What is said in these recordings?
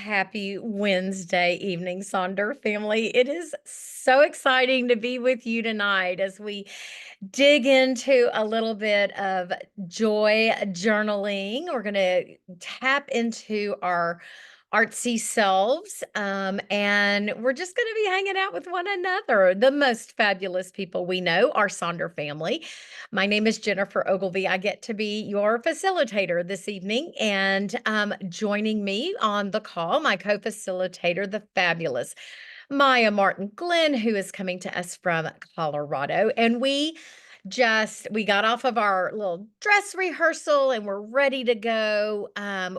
happy Wednesday evening, Sonder family. It is so exciting to be with you tonight as we dig into a little bit of joy journaling. We're going to tap into our artsy selves, and we're just going to be hanging out with one another, the most fabulous people we know, our Sonder family. My name is Jennifer Ogilvy. I get to be your facilitator this evening, and joining me on the call, my co-facilitator, the fabulous Maya Martin Glenn, who is coming to us from Colorado. And we got off of our little dress rehearsal and we're ready to go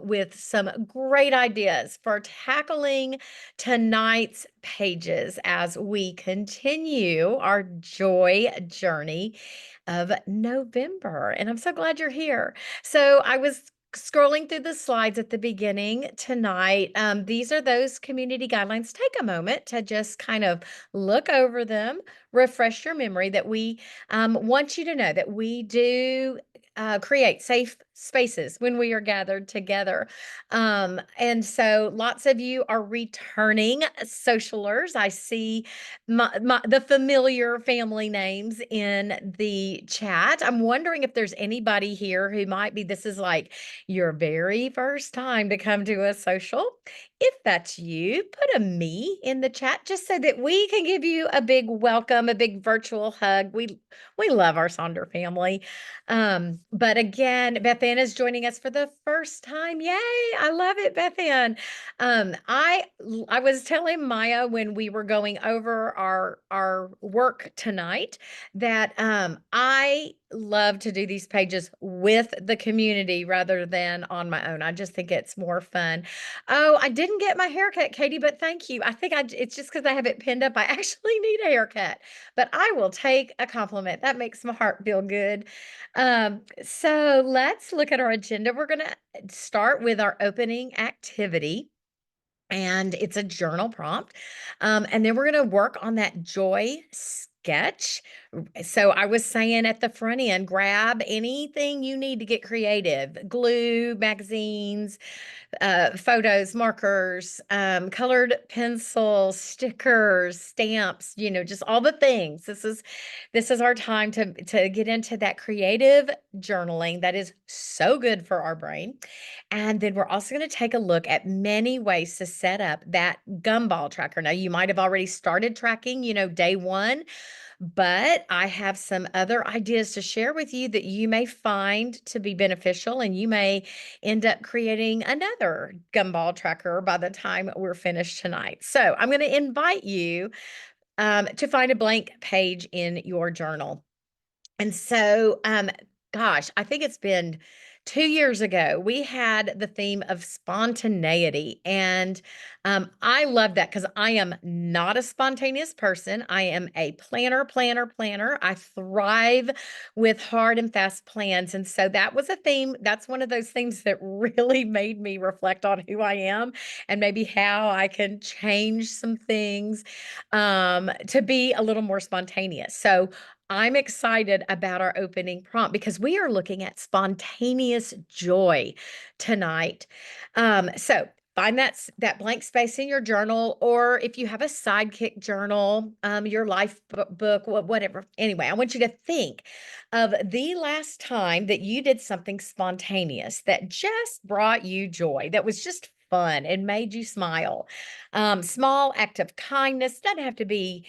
with some great ideas for tackling tonight's pages as we continue our joy journey of November. And I'm so glad you're here. So I was scrolling through the slides at the beginning tonight. These are those community guidelines. Take a moment to just kind of look over them, refresh your memory that we want you to know that we do create safe spaces when we are gathered together. And so lots of you are returning socialers. I see the familiar family names in the chat. I'm wondering if there's anybody here who might be, this is like your very first time to come to a social. If that's you, put a me in the chat just so that we can give you a big welcome, a big virtual hug. We love our Sonder family. But again, Beth Ann is joining us for the first time. Yay! I love it, Beth Ann. I was telling Maya when we were going over our work tonight that I love to do these pages with the community rather than on my own. I just think it's more fun. Oh, I didn't get my haircut, Katie, but thank you. I think it's just because I have it pinned up. I actually need a haircut, but I will take a compliment. That makes my heart feel good. So let's look at our agenda. We're going to start with our opening activity. And it's a journal prompt. And then we're going to work on that joy sketch. So I was saying at the front end, grab anything you need to get creative: glue, magazines, photos, markers, colored pencils, stickers, stamps, just all the things. This is our time to get into that creative journaling that is so good for our brain. And then we're also going to take a look at many ways to set up that Gumball tracker. Now, you might have already started tracking, day one, but I have some other ideas to share with you that you may find to be beneficial, and you may end up creating another Gumball tracker by the time we're finished tonight. So I'm going to invite you to find a blank page in your journal. And so, gosh, I think it's been 2 years ago, we had the theme of spontaneity. And I love that because I am not a spontaneous person. I am a planner. I thrive with hard and fast plans. And so that was a theme. That's one of those things that really made me reflect on who I am and maybe how I can change some things to be a little more spontaneous. So I'm excited about our opening prompt because we are looking at spontaneous joy tonight. So find that blank space in your journal, or if you have a sidekick journal, your life book, whatever. Anyway, I want you to think of the last time that you did something spontaneous that just brought you joy, that was just fun and made you smile. Small act of kindness doesn't have to be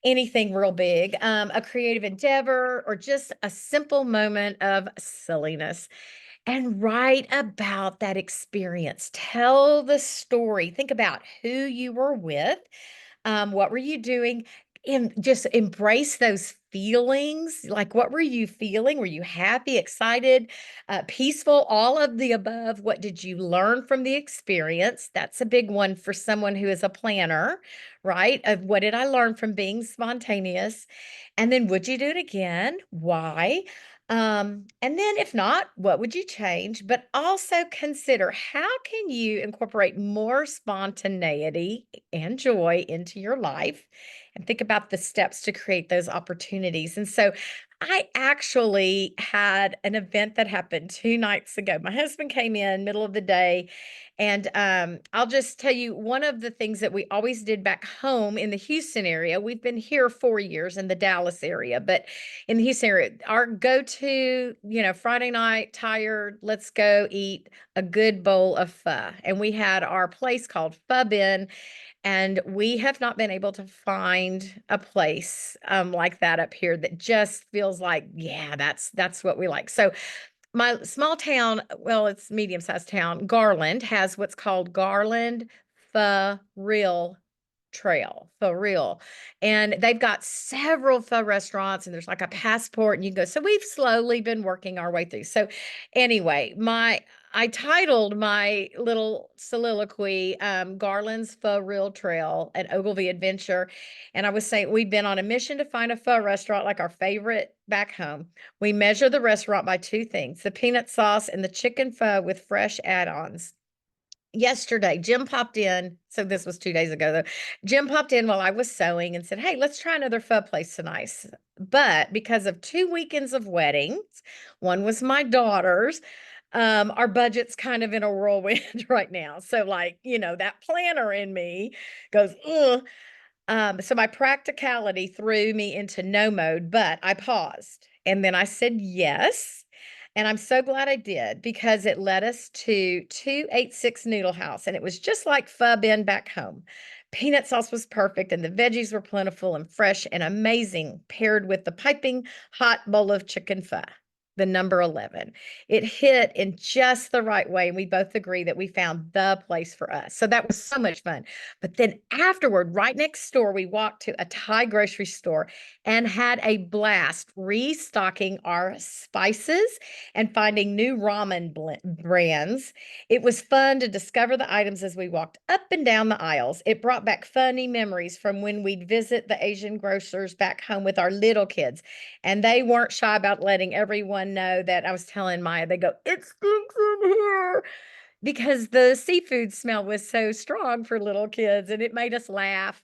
anything real big, a creative endeavor, or just a simple moment of silliness. And write about that experience. Tell the story. Think about who you were with. What were you doing? And just embrace those feelings. Like, what were you feeling? Were you happy, excited, peaceful, all of the above? What did you learn from the experience? That's a big one for someone who is a planner, right? Of what did I learn from being spontaneous? And then would you do it again? Why? And then if not, what would you change? But also consider, how can you incorporate more spontaneity and joy into your life, and think about the steps to create those opportunities. And so I actually had an event that happened 2 nights ago. My husband came in middle of the day And I'll just tell you one of the things that we always did back home in the Houston area. We've been here 4 years in the Dallas area, but in the Houston area, our go-to, Friday night, tired, let's go eat a good bowl of pho. And we had our place called Pho Bin, and we have not been able to find a place like that up here that just feels like, yeah, that's what we like. So my small town, well, it's medium-sized town, Garland has what's called Garland Pho Real Trail, for real. And they've got several pho restaurants, and there's like a passport, and you go. So we've slowly been working our way through. So anyway, my I titled my little soliloquy Garland's Pho Real Trail and Ogilvy Adventure. And I was saying we've been on a mission to find a pho restaurant like our favorite back home. We measure the restaurant by two things: the peanut sauce and the chicken pho with fresh add-ons. Yesterday, Jim popped in. So this was 2 days ago, though. Jim popped in while I was sewing and said, "Hey, let's try another pho place tonight." But because of 2 weekends of weddings, one was my daughter's, our budget's kind of in a whirlwind right now. So, like, that planner in me goes, ugh. So my practicality threw me into no mode, but I paused and then I said yes. And I'm so glad I did because it led us to 286 Noodle House. And it was just like Pho Bin back home. Peanut sauce was perfect, and the veggies were plentiful and fresh and amazing, paired with the piping hot bowl of chicken pho, the number 11. It hit in just the right way. And we both agree that we found the place for us. So that was so much fun. But then afterward, right next door, we walked to a Thai grocery store and had a blast restocking our spices and finding new ramen brands. It was fun to discover the items as we walked up and down the aisles. It brought back funny memories from when we'd visit the Asian grocers back home with our little kids. And they weren't shy about letting everyone know that I was telling Maya, they go, "It stinks in here," because the seafood smell was so strong for little kids and it made us laugh.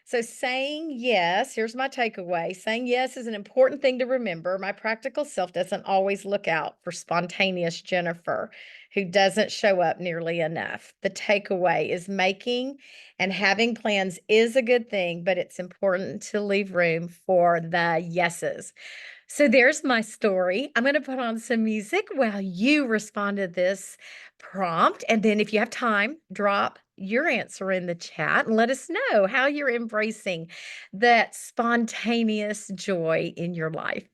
So, saying yes, here's my takeaway: saying yes is an important thing to remember. My practical self doesn't always look out for spontaneous Jennifer, who doesn't show up nearly enough. The takeaway is making and having plans is a good thing, but it's important to leave room for the yeses. So there's my story. I'm going to put on some music while you respond to this prompt. And then, if you have time, drop your answer in the chat and let us know how you're embracing that spontaneous joy in your life.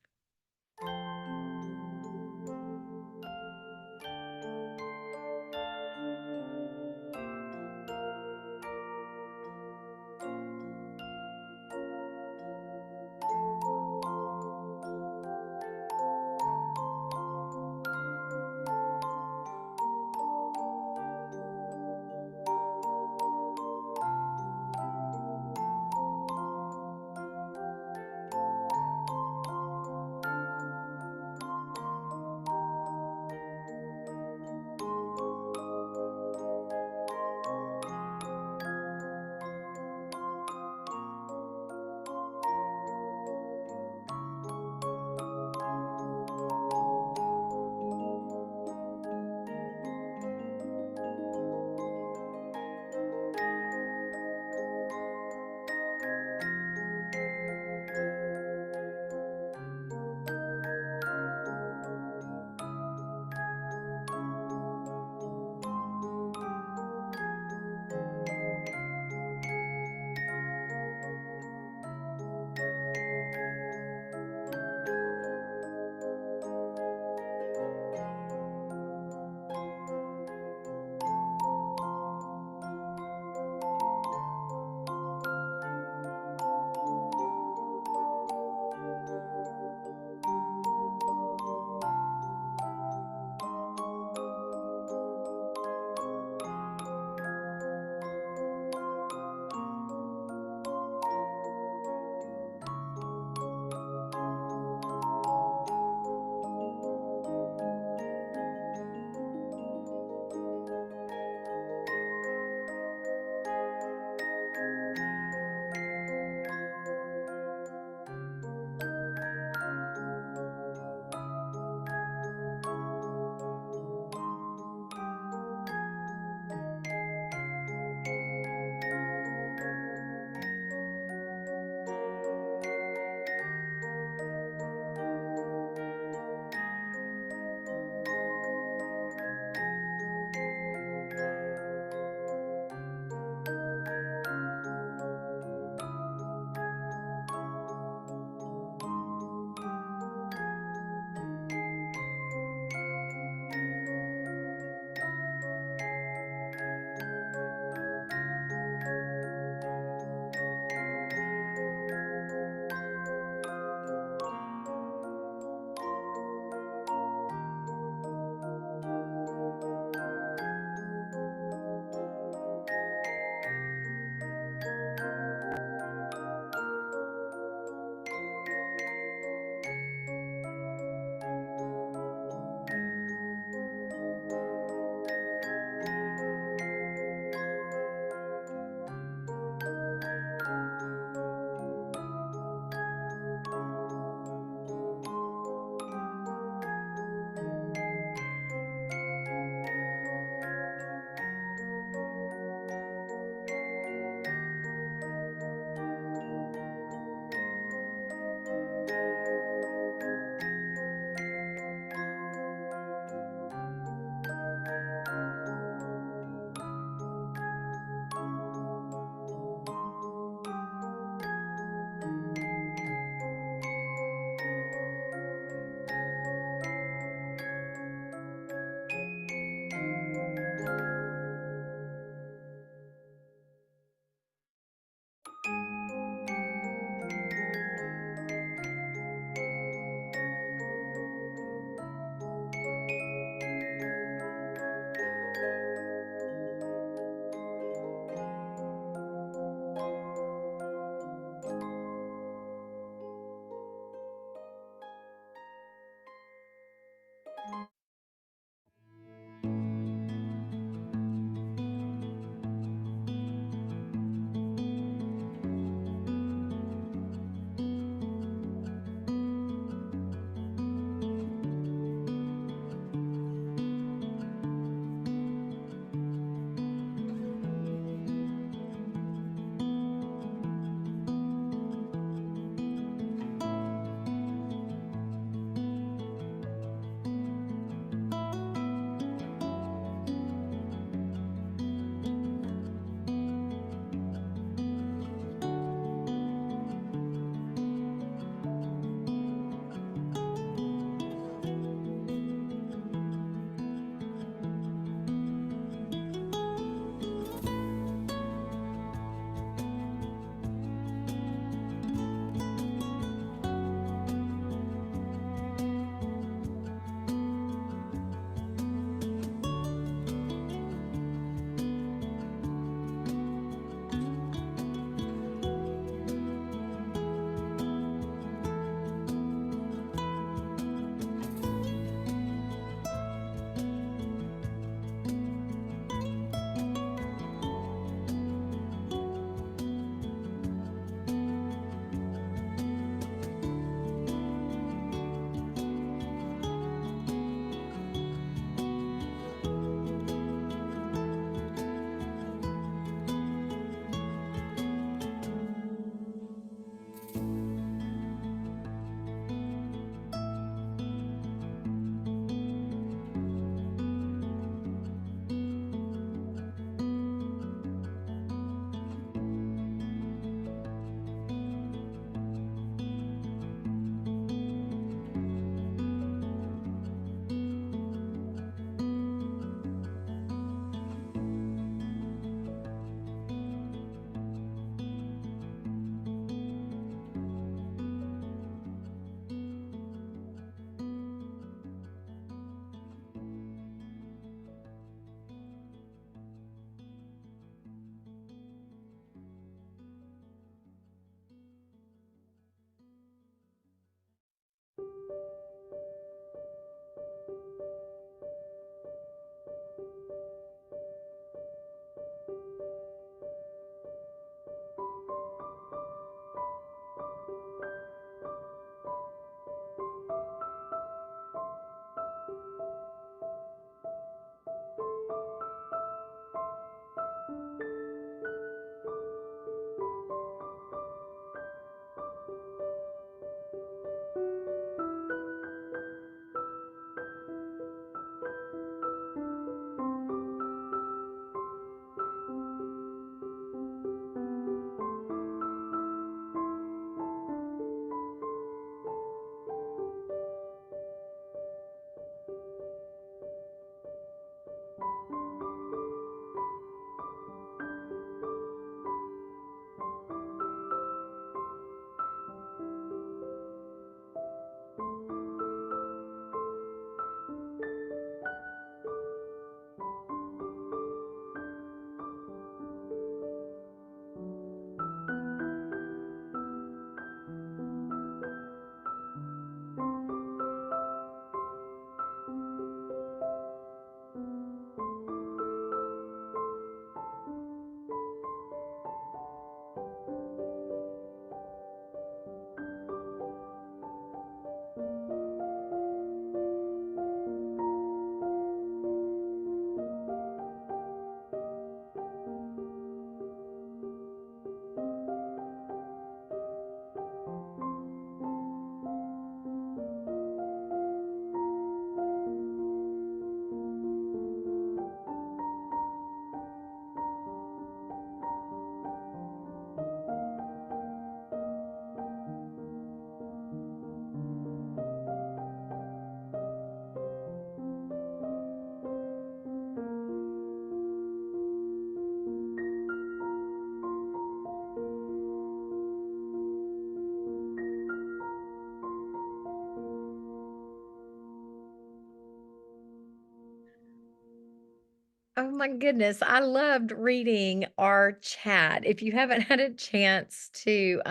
Oh my goodness, I loved reading our chat. If you haven't had a chance to,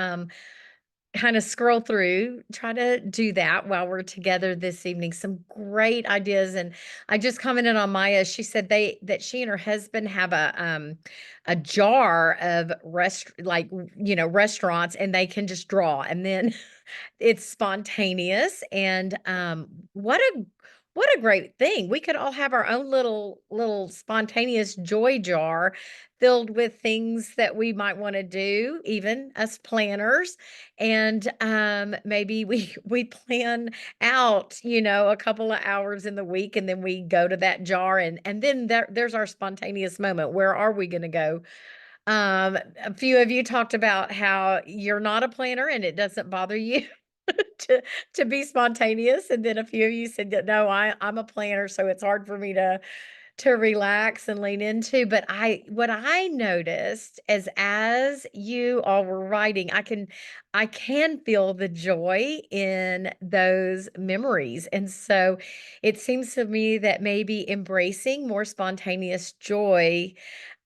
kind of scroll through, try to do that while we're together this evening. Some great ideas. And I just commented on Maya. She said that she and her husband have a jar of restaurants, and they can just draw, and then it's spontaneous. And what a great thing. We could all have our own little spontaneous joy jar filled with things that we might want to do, even us planners. And maybe we plan out, a couple of hours in the week, and then we go to that jar, and then there's our spontaneous moment. Where are we going to go? A few of you talked about how you're not a planner and it doesn't bother you to to be spontaneous, and then a few of you said that, "No, I'm a planner, so it's hard for me to relax and lean into." But what I noticed is, as you all were writing, I can feel the joy in those memories. And so it seems to me that maybe embracing more spontaneous joy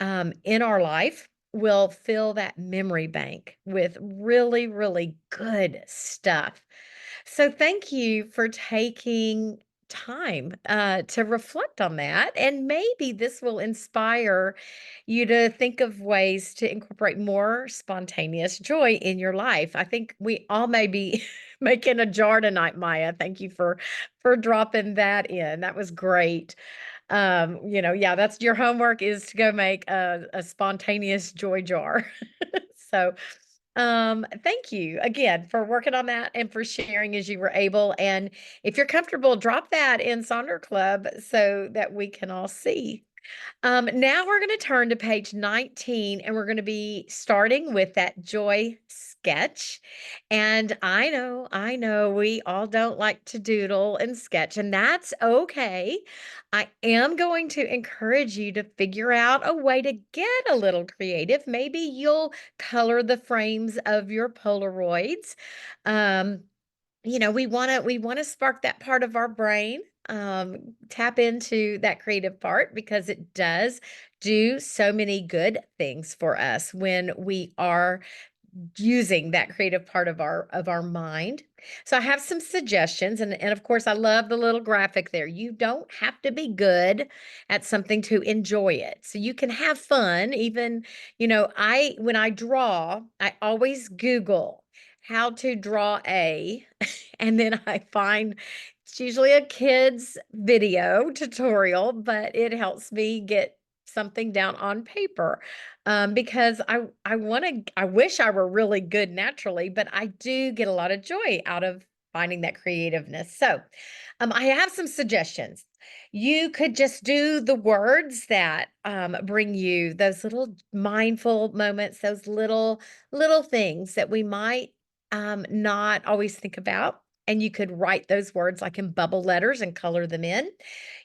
in our life will fill that memory bank with really, really good stuff. So thank you for taking time to reflect on that. And maybe this will inspire you to think of ways to incorporate more spontaneous joy in your life. I think we all may be making a jar tonight, Maya. Thank you for dropping that in. That was great. Yeah, that's your homework, is to go make a spontaneous joy jar. So, thank you again for working on that and for sharing as you were able. And if you're comfortable, drop that in Sonder Club so that we can all see. Now we're going to turn to page 19, and we're going to be starting with that joy sketch. And I know we all don't like to doodle and sketch, and that's okay. I am going to encourage you to figure out a way to get a little creative. Maybe you'll color the frames of your Polaroids. Um, we want to spark that part of our brain, tap into that creative part, because it does do so many good things for us when we are using that creative part of our mind. So I have some suggestions, and of course I love the little graphic there. You don't have to be good at something to enjoy it. So you can have fun. Even, I when I draw, I always Google how to draw and then I find it's usually a kid's video tutorial, but it helps me get something down on paper. Because I wish I were really good naturally, but I do get a lot of joy out of finding that creativeness. So, I have some suggestions. You could just do the words that bring you those little mindful moments, those little things that we might not always think about. And you could write those words like in bubble letters and color them in.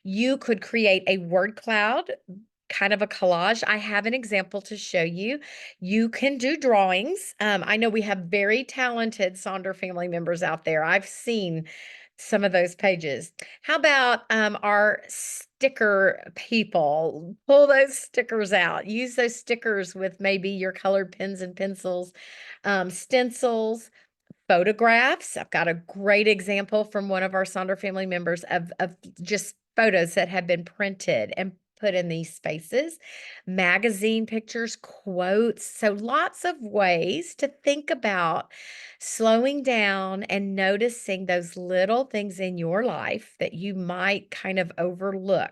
You could create a word cloud, kind of a collage. I have an example to show you. You can do drawings. I know we have very talented Sonder family members out there. I've seen some of those pages. How about our sticker people? Pull those stickers out. Use those stickers with maybe your colored pens and pencils, stencils, photographs. I've got a great example from one of our Sonder family members of just photos that have been printed and put in these spaces, magazine pictures, quotes. So lots of ways to think about slowing down and noticing those little things in your life that you might kind of overlook.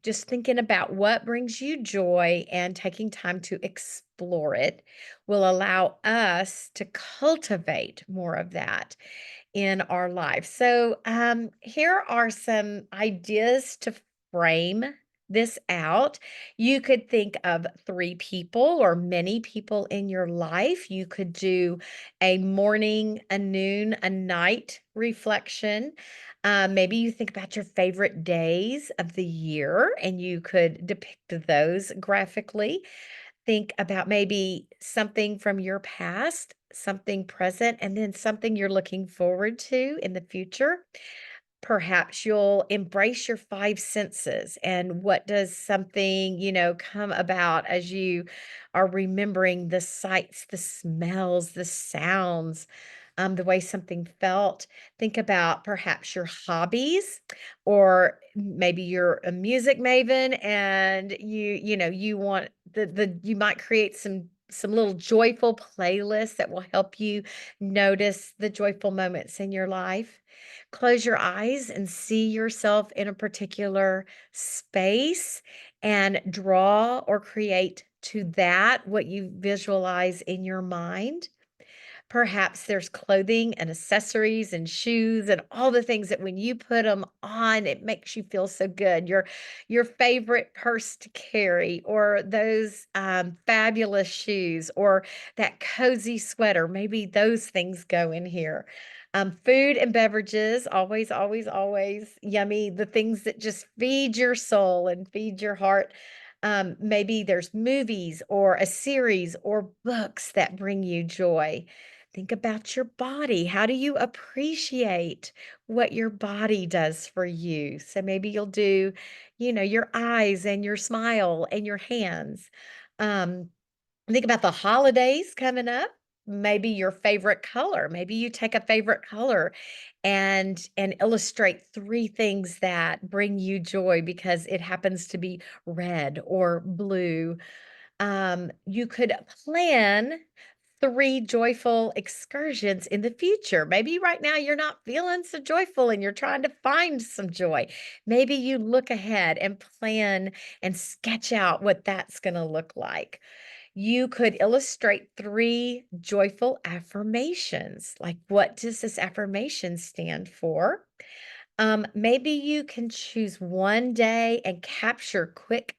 Just thinking about what brings you joy and taking time to explore it will allow us to cultivate more of that in our life. So, here are some ideas to frame this out. You could think of three people or many people in your life. You could do a morning, a noon, a night reflection. Maybe you think about your favorite days of the year, and you could depict those graphically. Think about maybe something from your past, something present, and then something you're looking forward to in the future. Perhaps you'll embrace your 5 senses, and what does something, come about as you are remembering the sights, the smells, the sounds, the way something felt. Think about perhaps your hobbies, or maybe you're a music maven and you want you might create some little joyful playlists that will help you notice the joyful moments in your life. Close your eyes and see yourself in a particular space and draw or create to that what you visualize in your mind. Perhaps there's clothing and accessories and shoes and all the things that when you put them on, it makes you feel so good. Your favorite purse to carry, or those fabulous shoes, or that cozy sweater. Maybe those things go in here. Food and beverages, always, always, always yummy. The things that just feed your soul and feed your heart. Maybe there's movies or a series or books that bring you joy. Think about your body. How do you appreciate what your body does for you? So maybe you'll do, your eyes and your smile and your hands. Um, Think about the holidays coming up. Maybe your favorite color. Maybe you take a favorite color and illustrate 3 things that bring you joy because it happens to be red or blue. You could plan 3 joyful excursions in the future. Maybe right now you're not feeling so joyful and you're trying to find some joy. Maybe you look ahead and plan and sketch out what that's going to look like. You could illustrate 3 joyful affirmations. Like, what does this affirmation stand for? Maybe you can choose one day and capture quick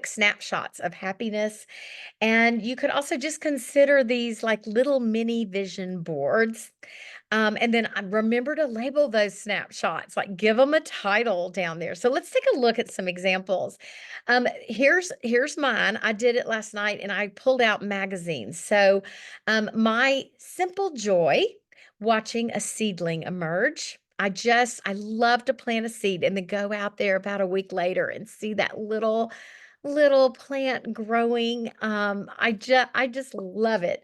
snapshots of happiness. And you could also just consider these like little mini vision boards. And then remember to label those snapshots, like give them a title down there. So let's take a look at some examples. Here's mine. I did it last night and I pulled out magazines. So my simple joy, watching a seedling emerge. I love to plant a seed and then go out there about a week later and see that little plant growing. I just love it.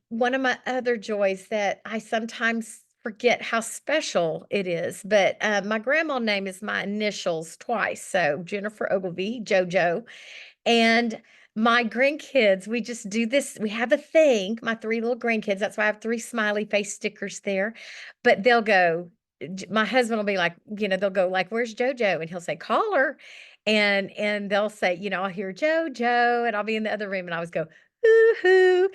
One of my other joys that I sometimes forget how special it is, but my grandma name is my initials twice. So Jennifer Ogilvy, JoJo, and my grandkids, we just do this. We have a thing, my 3 little grandkids. That's why I have 3 smiley face stickers there. But they'll go, my husband will be like, they'll go like, "Where's JoJo?" And he'll say, "Call her." And they'll say, I'll hear JoJo, and I'll be in the other room and I always go, "Ooh-hoo."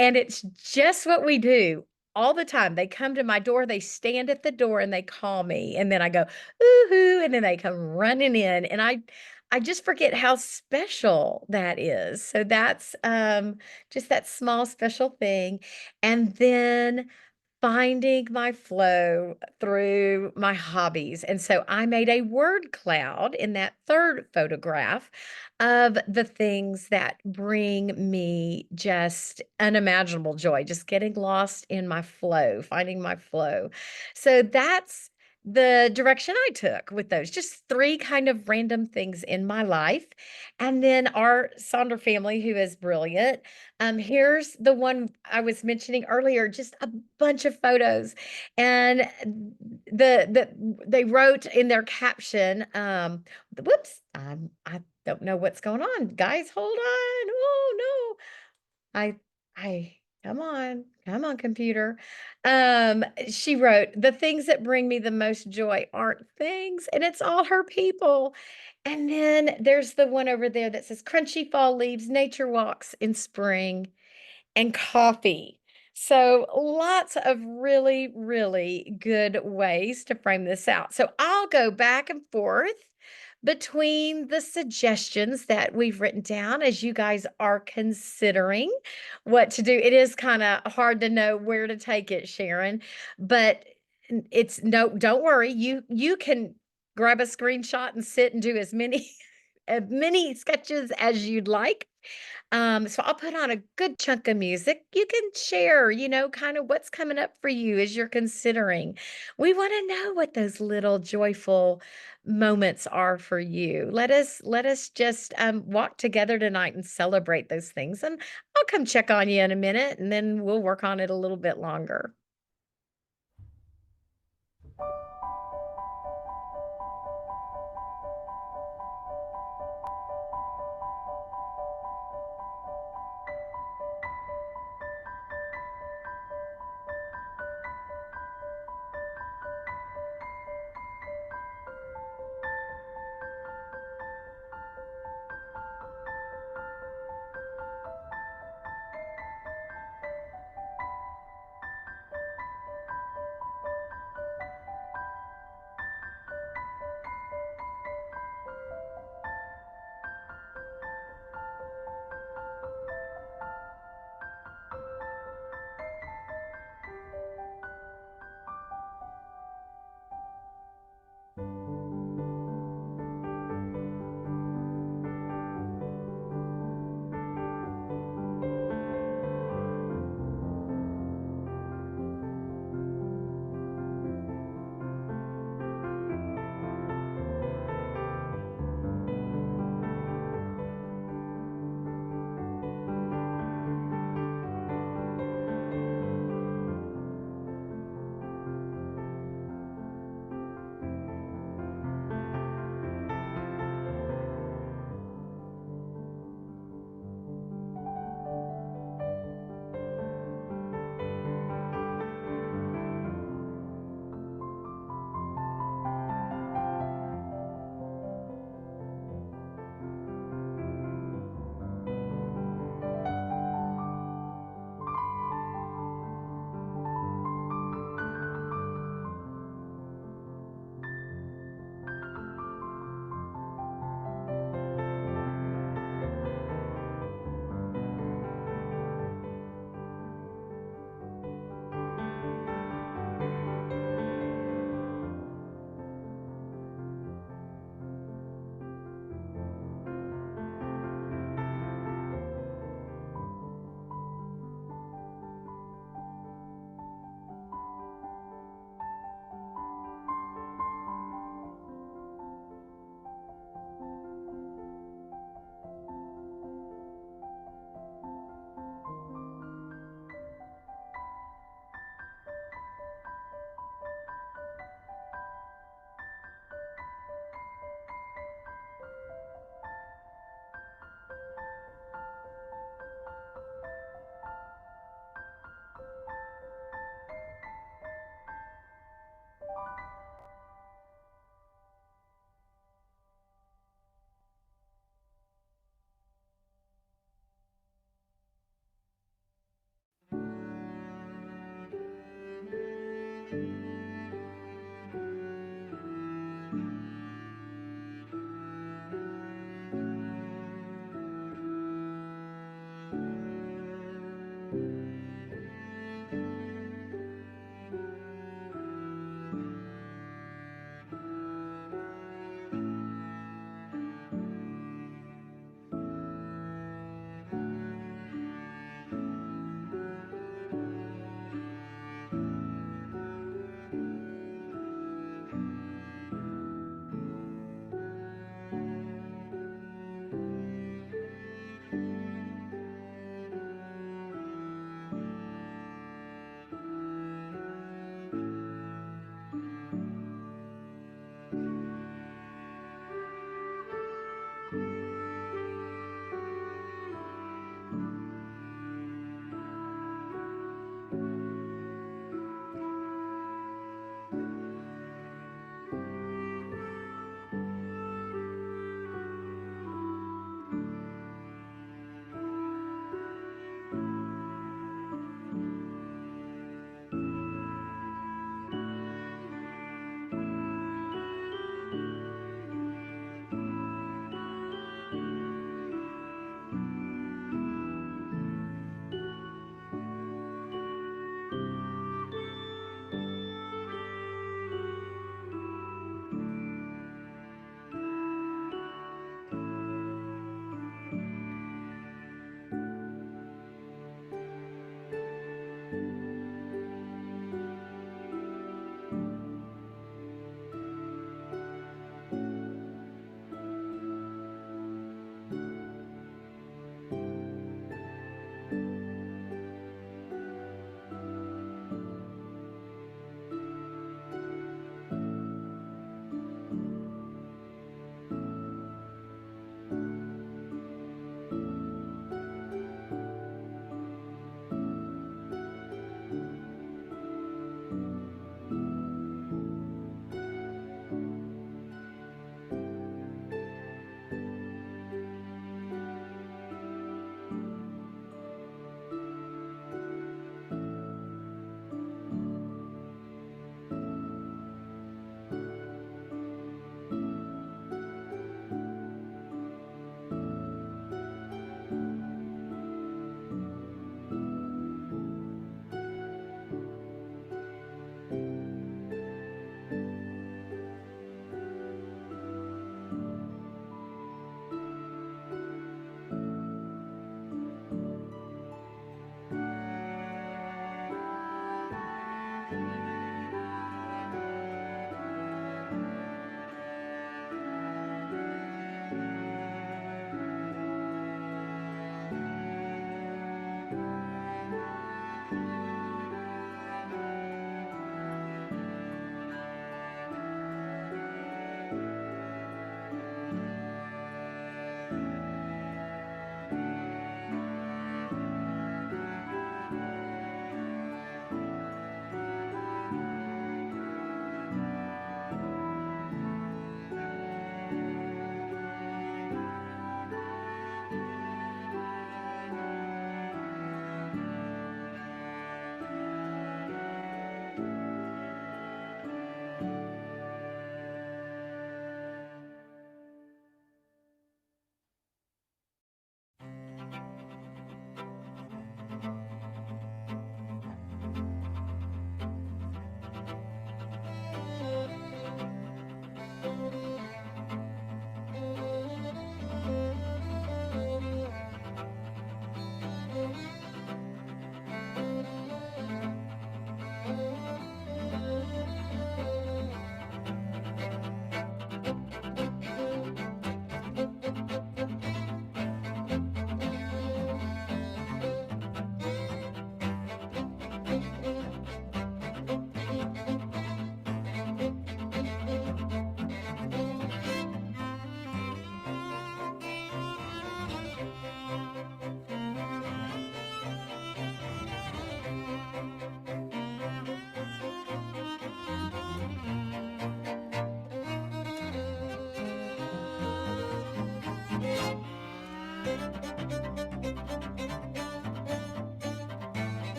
And it's just what we do all the time. They come to my door, they stand at the door and they call me. And then I go, "Ooh-hoo," and then they come running in. And I just forget how special that is. So that's just that small special thing. And then finding my flow through my hobbies. And so I made a word cloud in that 3rd photograph of the things that bring me just unimaginable joy, just getting lost in my flow, finding my flow. So that's the direction I took with those, just 3 kind of random things in my life. And then our Sonder family, who is brilliant. Here's the one I was mentioning earlier, just a bunch of photos. And they wrote in their caption, whoops, I don't know what's going on. Guys, hold on. Oh no. I I come on, computer. She wrote, "The things that bring me the most joy aren't things," and it's all her people. And then there's the one over there that says crunchy fall leaves, nature walks in spring, and coffee. So lots of really, really good ways to frame this out. So I'll go back and forth between the suggestions that we've written down as you guys are considering what to do. It is kind of hard to know where to take it, Sharon, but it's no, don't worry. You can grab a screenshot and sit and do as many many sketches as you'd like. So I'll put on a good chunk of music. You can share, kind of what's coming up for you as you're considering. We want to know what those little joyful moments are for you. Let us just walk together tonight and celebrate those things. And I'll come check on you in a minute, and then we'll work on it a little bit longer.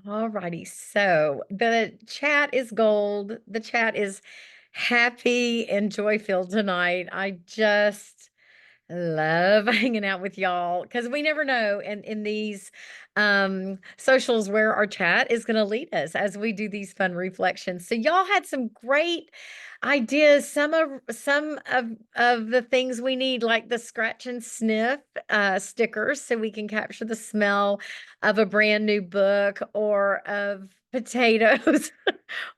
All righty. So the chat is gold. The chat is happy and joy filled tonight. I just love hanging out with y'all because we never know in these socials where our chat is going to lead us as we do these fun reflections. So y'all had some great ideas. Some of the things we need, like the scratch and sniff stickers, so we can capture the smell of a brand new book or of potatoes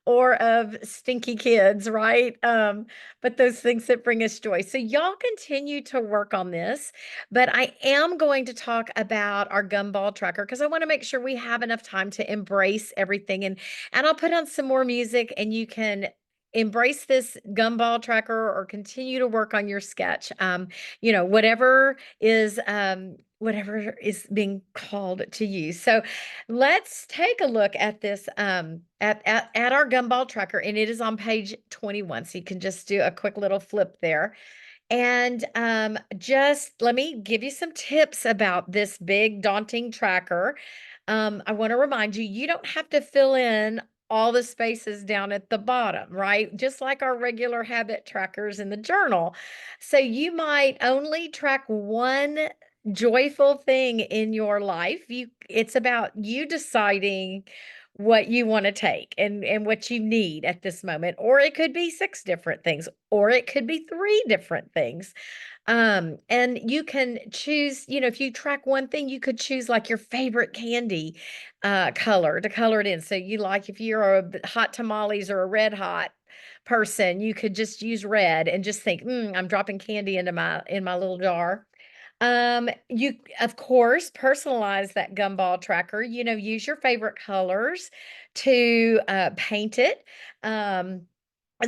or of stinky kids, right? But those things that bring us joy. So y'all continue to work on this, but I am going to talk about our gumball tracker because I want to make sure we have enough time to embrace everything, and I'll put on some more music and you can embrace this gumball tracker or continue to work on your sketch. Whatever is being called to you. So let's take a look at this at our gumball tracker, and it is on page 21. So you can just do a quick little flip there. And just let me give you some tips about this big daunting tracker. I want to remind you, you don't have to fill in all the spaces down at the bottom, right? Just like our regular habit trackers in the journal. So you might only track one joyful thing in your life. It's about you deciding what you want to take and what you need at this moment, or it could be six different things, or it could be three different things. And you can choose, if you track one thing, you could choose like your favorite candy color to color it in. So you like, if you're a hot tamales or a red hot person, you could just use red and just think, I'm dropping candy into my little jar. You of course personalize that gumball tracker, use your favorite colors to paint it.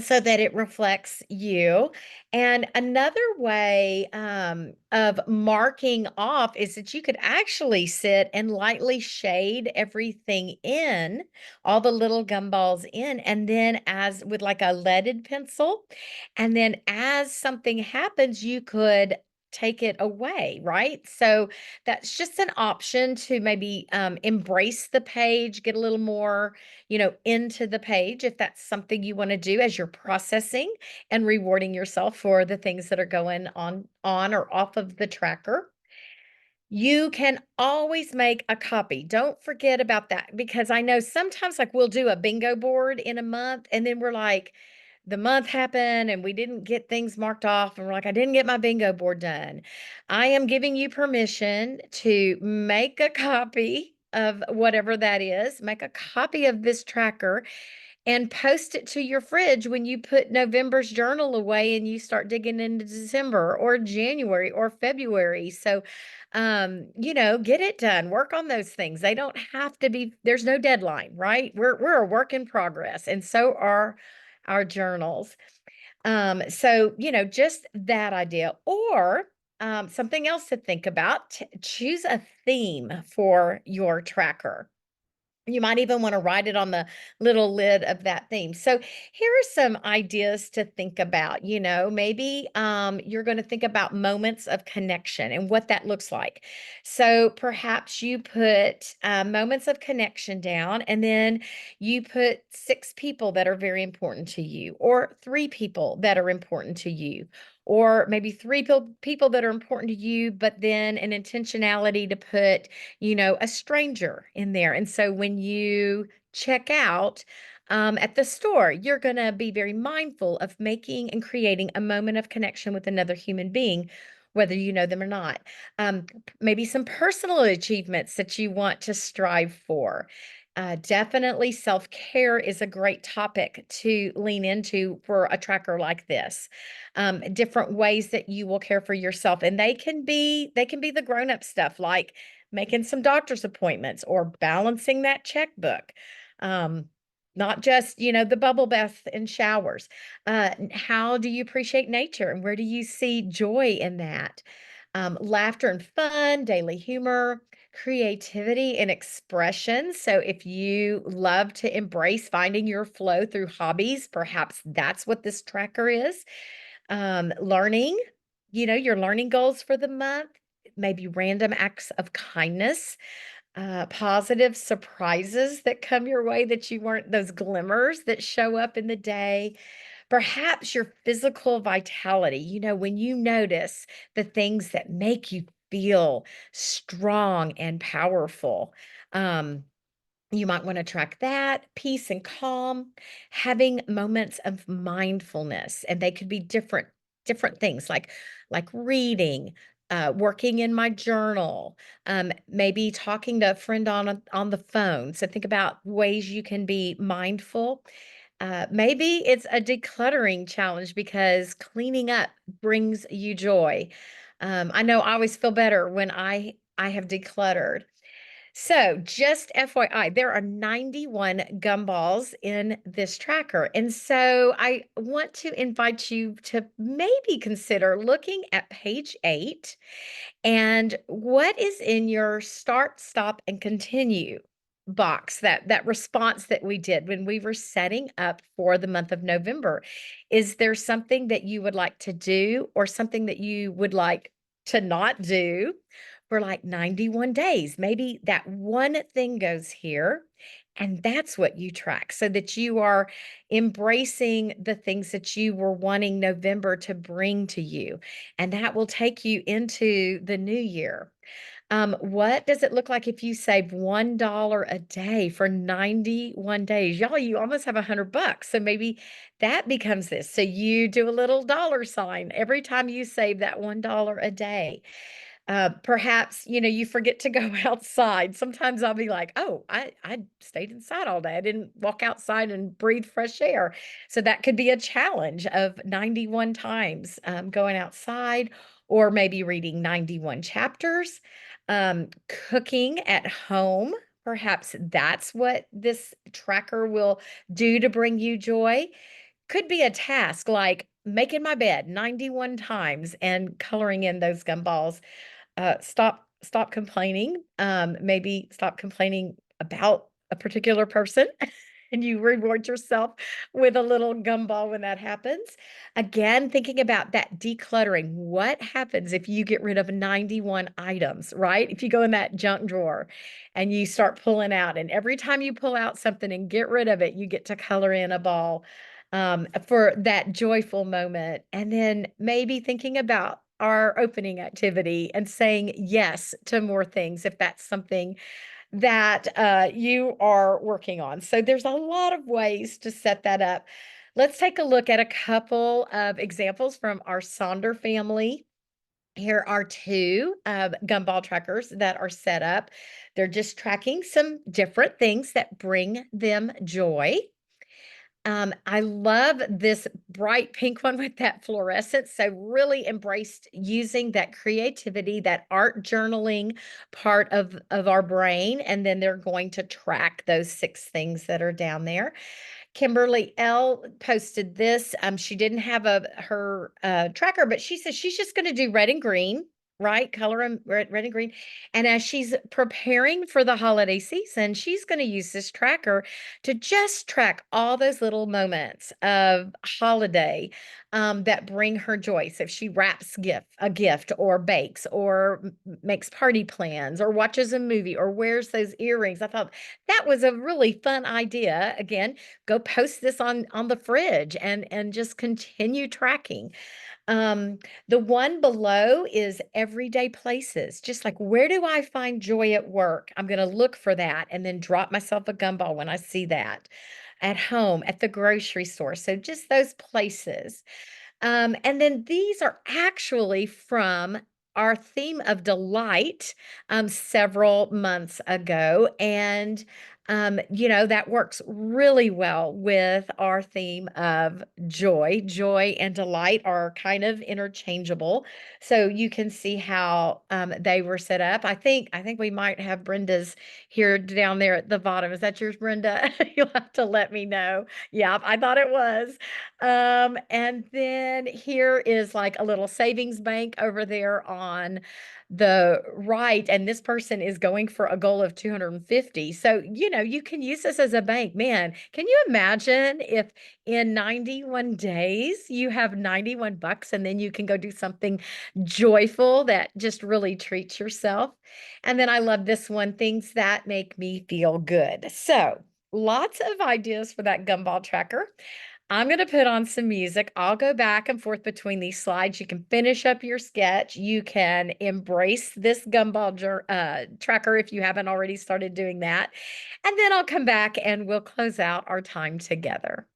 So that it reflects you. And another way of marking off is that you could actually sit and lightly shade everything in, all the little gumballs in, and then as with like a leaded pencil. And then as something happens, you could take it away, right? So that's just an option to maybe embrace the page, get a little more into the page if that's something you want to do as you're processing and rewarding yourself for the things that are going on or off of the tracker. You can always make a copy. Don't forget about that because I know sometimes like we'll do a bingo board in a month and then we're like, the month happened and we didn't get things marked off and we're like, I didn't get my bingo board done. I am giving you permission to make a copy of whatever that is, make a copy of this tracker and post it to your fridge when you put November's journal away and you start digging into December or January or February. So, get it done. Work on those things. They don't have to be, there's no deadline, right? We're a work in progress, and so are our journals. So, just that idea. Or something else to think about, choose a theme for your tracker. You might even want to write it on the little lid of that theme. So here are some ideas to think about. Maybe you're going to think about moments of connection and what that looks like. So perhaps you put moments of connection down, and then you put six people that are very important to you, or three people that are important to you, or maybe three people that are important to you, but then an intentionality to put a stranger in there. And so when you check out at the store, you're going to be very mindful of making and creating a moment of connection with another human being, whether you know them or not. Maybe some personal achievements that you want to strive for. Definitely self-care is a great topic to lean into for a tracker like this. Different ways that you will care for yourself, and they can be the grown-up stuff like making some doctor's appointments or balancing that checkbook. Um, Not just, the bubble bath and showers. How do you appreciate nature and where do you see joy in that? Laughter and fun, daily humor, creativity and expression. So if you love to embrace finding your flow through hobbies, perhaps that's what this tracker is. Learning, your learning goals for the month, maybe random acts of kindness. positive surprises that come your way that you weren't, those glimmers that show up in the day. Perhaps your physical vitality, when you notice the things that make you feel strong and powerful. Um, you might want to track that, peace and calm, having moments of mindfulness, and they could be different things like reading, working in my journal, maybe talking to a friend on the phone. So think about ways you can be mindful. Maybe it's a decluttering challenge because cleaning up brings you joy. I know I always feel better when I have decluttered. So, just FYI, there are 91 gumballs in this tracker. And so I want to invite you to maybe consider looking at page 8 and what is in your start, stop, and continue box, that response that we did when we were setting up for the month of November. Is there something that you would like to do or something that you would like to not do for like 91 days? Maybe that one thing goes here. And that's what you track so that you are embracing the things that you were wanting November to bring to you. And that will take you into the new year. What does it look like if you save $1 a day for 91 days? Y'all, you almost have $100. So maybe that becomes this. So you do a little dollar sign every time you save that $1 a day. Perhaps, you forget to go outside. Sometimes I'll be like, "Oh, I stayed inside all day. I didn't walk outside and breathe fresh air." So that could be a challenge of 91 times, going outside or maybe reading 91 chapters, cooking at home. Perhaps that's what this tracker will do to bring you joy. Could be a task like making my bed 91 times and coloring in those gumballs. Stop complaining. Maybe stop complaining about a particular person, and you reward yourself with a little gumball when that happens. Again, thinking about that decluttering. What happens if you get rid of 91 items, right? If you go in that junk drawer and you start pulling out, and every time you pull out something and get rid of it, you get to color in a ball for that joyful moment. And then maybe thinking about our opening activity and saying yes to more things if that's something that you are working on. So there's a lot of ways to set that up. Let's take a look at a couple of examples from our Sonder family. Here are two gumball trackers that are set up. They're just tracking some different things that bring them joy. I love this bright pink one with that fluorescence. So really embraced using that creativity, that art journaling part of our brain. And then they're going to track those 6 things that are down there. Kimberly L posted this. She didn't have her tracker, but she says she's just going to do red and green, right? Color them red and green. And as she's preparing for the holiday season, she's going to use this tracker to just track all those little moments of holiday that bring her joy. So if she wraps a gift or bakes or makes party plans or watches a movie or wears those earrings. I thought that was a really fun idea. Again, go post this on the fridge and just continue tracking. Um, the one below is everyday places, just like where do I find joy at work? I'm going to look for that and then drop myself a gumball when I see that at home, at the grocery store. So just those places. And then these are actually from our theme of delight several months ago. And, that works really well with our theme of joy. Joy and delight are kind of interchangeable. So you can see how they were set up. I think we might have Brenda's here down there at the bottom. Is that yours, Brenda? You'll have to let me know. Yeah, I thought it was. And then here is like a little savings bank over there on the right, and this person is going for a goal of 250. So, you can use this as a bank. Man, can you imagine if in 91 days you have 91 bucks and then you can go do something joyful that just really treats yourself? And then I love this one, things that make me feel good. So, lots of ideas for that gumball tracker. I'm going to put on some music. I'll go back and forth between these slides. You can finish up your sketch. You can embrace this gumball tracker if you haven't already started doing that. And then I'll come back and we'll close out our time together.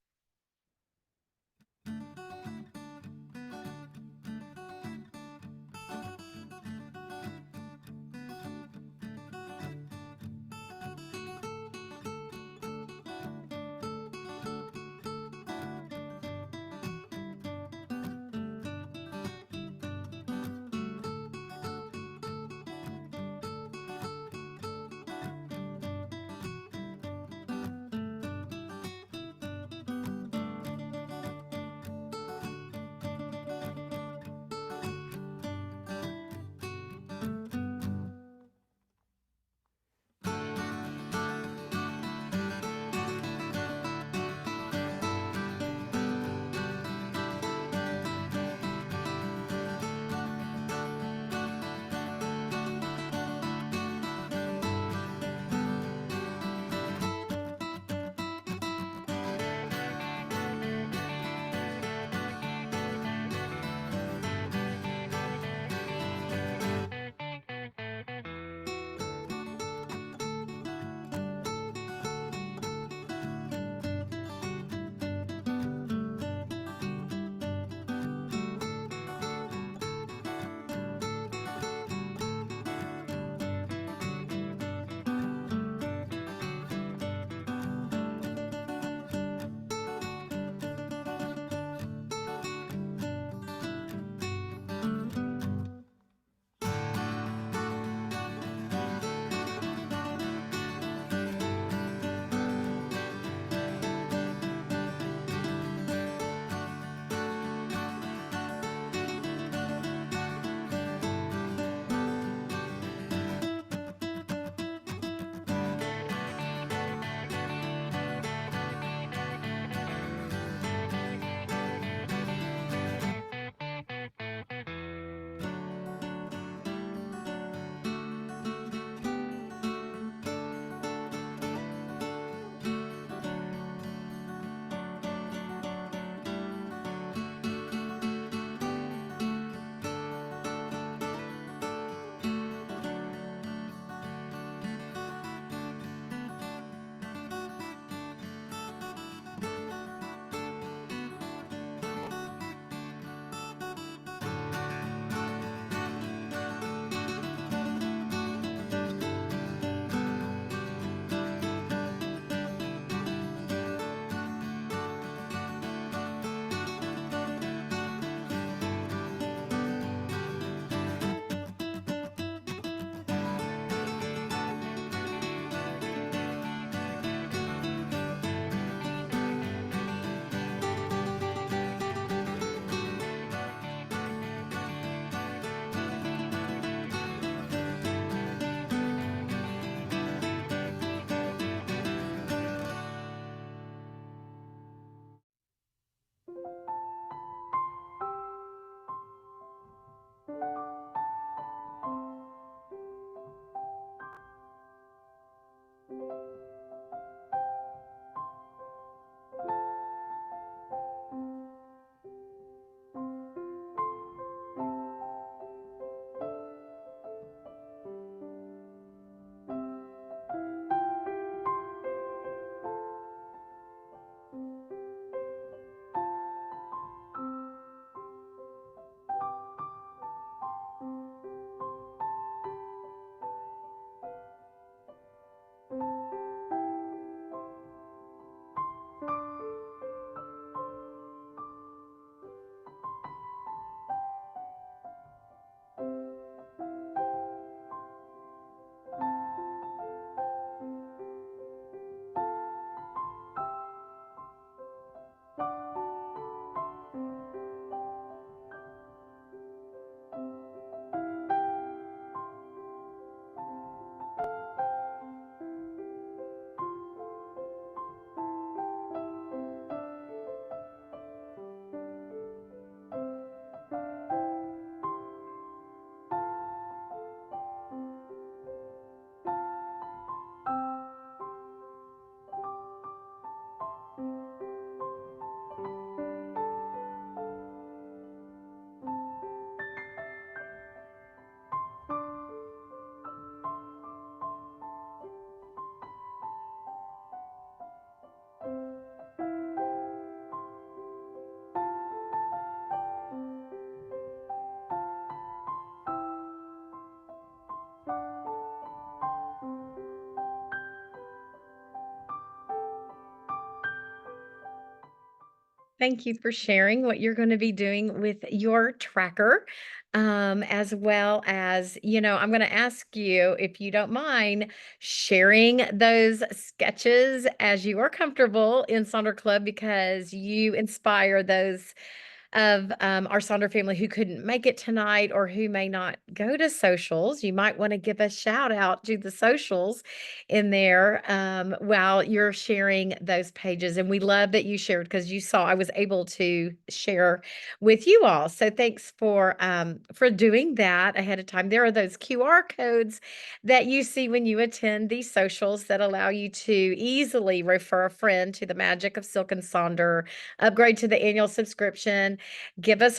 Thank you for sharing what you're going to be doing with your tracker. As well as, I'm going to ask you if you don't mind sharing those sketches as you are comfortable in Sonder Club because you inspire those of our Sonder family who couldn't make it tonight or who may not go to socials. You might want to give a shout out to the socials in there while you're sharing those pages. And we love that you shared because you saw I was able to share with you all. So thanks for doing that ahead of time. There are those QR codes that you see when you attend these socials that allow you to easily refer a friend to the magic of Silk and Sonder, upgrade to the annual subscription, give us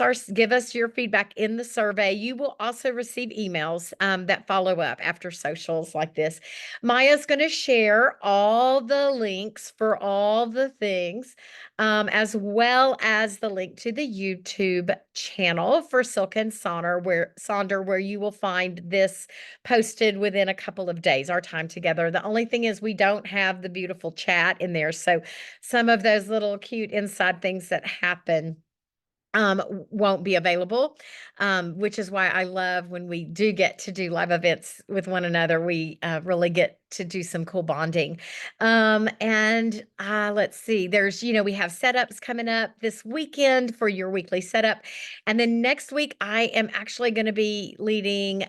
your feedback in the survey. You will also receive emails that follow up after socials like this. Maya's going to share all the links for all the things, as well as the link to the YouTube channel for Silk and Sonder, where you will find this posted within a couple of days, our time together. The only thing is we don't have the beautiful chat in there. So some of those little cute inside things that happen won't be available, which is why I love when we do get to do live events with one another. We really get to do some cool bonding. And let's see, we have setups coming up this weekend for your weekly setup. And then next week, I am actually going to be leading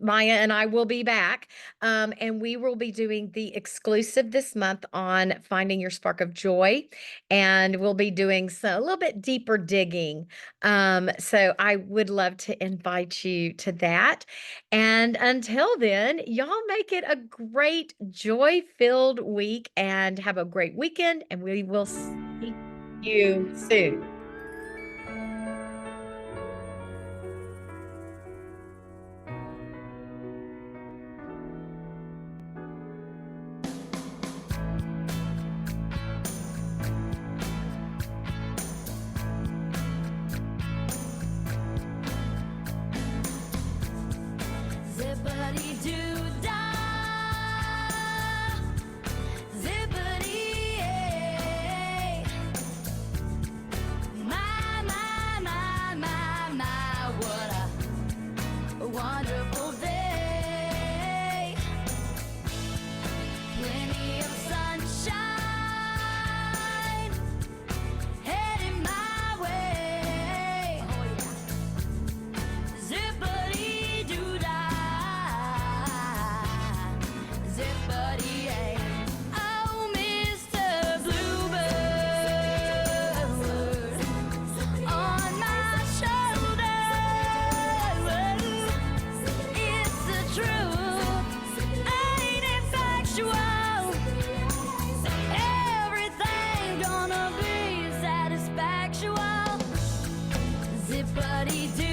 Maya and I will be back. And we will be doing the exclusive this month on finding your spark of joy. And we'll be doing a little bit deeper digging. So I would love to invite you to that. And until then, y'all make it a great, joy-filled week and have a great weekend. And we will see you soon. Zippity-doo-dah, zippity-yay. My, what a wonderful day. Plenty of sunshine heading my way. Oh yeah. Zippity-doo-dah, zippity-yay. Oh, Mr. Bluebird on my shoulder. It's the truth, ain't it factual? Everything's gonna be satisfactual. Zippity-doo.